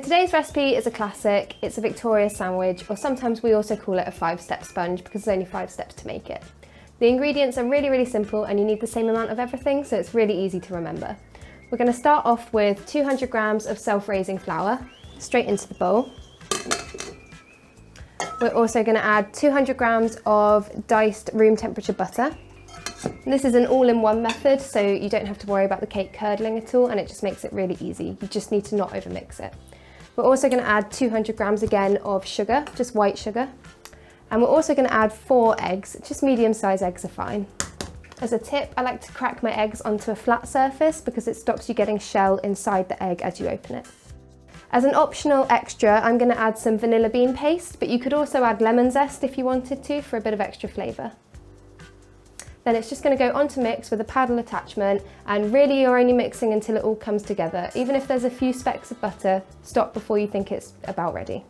today's recipe is a classic. It's a Victoria sandwich, or sometimes we also call it a 5-step sponge because there's only 5 steps to make it. The ingredients are really, really simple and you need the same amount of everything, so it's really easy to remember. We're going to start off with 200 grams of self-raising flour, straight into the bowl. We're also going to add 200 grams of diced room temperature butter. And this is an all-in-one method, so you don't have to worry about the cake curdling at all, and it just makes it really easy. You just need to not overmix it. We're also going to add 200 grams again of sugar, just white sugar. And we're also going to add 4 eggs, just medium-sized eggs are fine. As a tip, I like to crack my eggs onto a flat surface because it stops you getting shell inside the egg as you open it. As an optional extra, I'm going to add some vanilla bean paste, but you could also add lemon zest if you wanted to for a bit of extra flavour. Then it's just going to go on to mix with a paddle attachment, and really you're only mixing until it all comes together. Even if there's a few specks of butter, stop before you think it's about ready.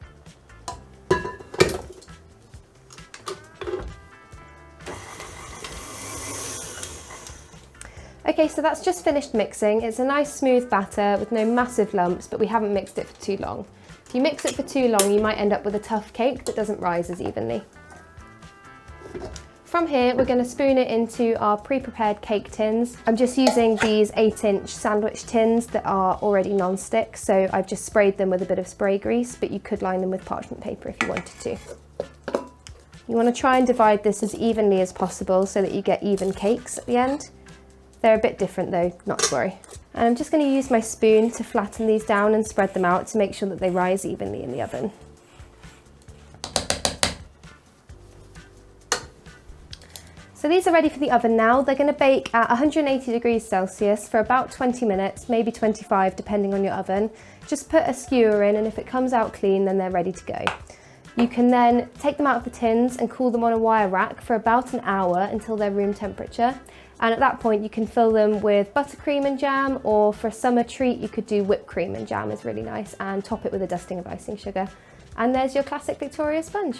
Okay, so that's just finished mixing. It's a nice smooth batter with no massive lumps, but we haven't mixed it for too long. If you mix it for too long, you might end up with a tough cake that doesn't rise as evenly. From here, we're going to spoon it into our pre-prepared cake tins. I'm just using these 8-inch sandwich tins that are already non-stick, so I've just sprayed them with a bit of spray grease, but you could line them with parchment paper if you wanted to. You want to try and divide this as evenly as possible so that you get even cakes at the end. They're a bit different though, not to worry. And I'm just going to use my spoon to flatten these down and spread them out to make sure that they rise evenly in the oven. So these are ready for the oven now. They're going to bake at 180 degrees Celsius for about 20 minutes, maybe 25 depending on your oven. Just put a skewer in, and if it comes out clean, then they're ready to go. You can then take them out of the tins and cool them on a wire rack for about an hour until they're room temperature. And at that point you can fill them with buttercream and jam, or for a summer treat you could do whipped cream and jam is really nice, and top it with a dusting of icing sugar. And there's your classic Victoria sponge.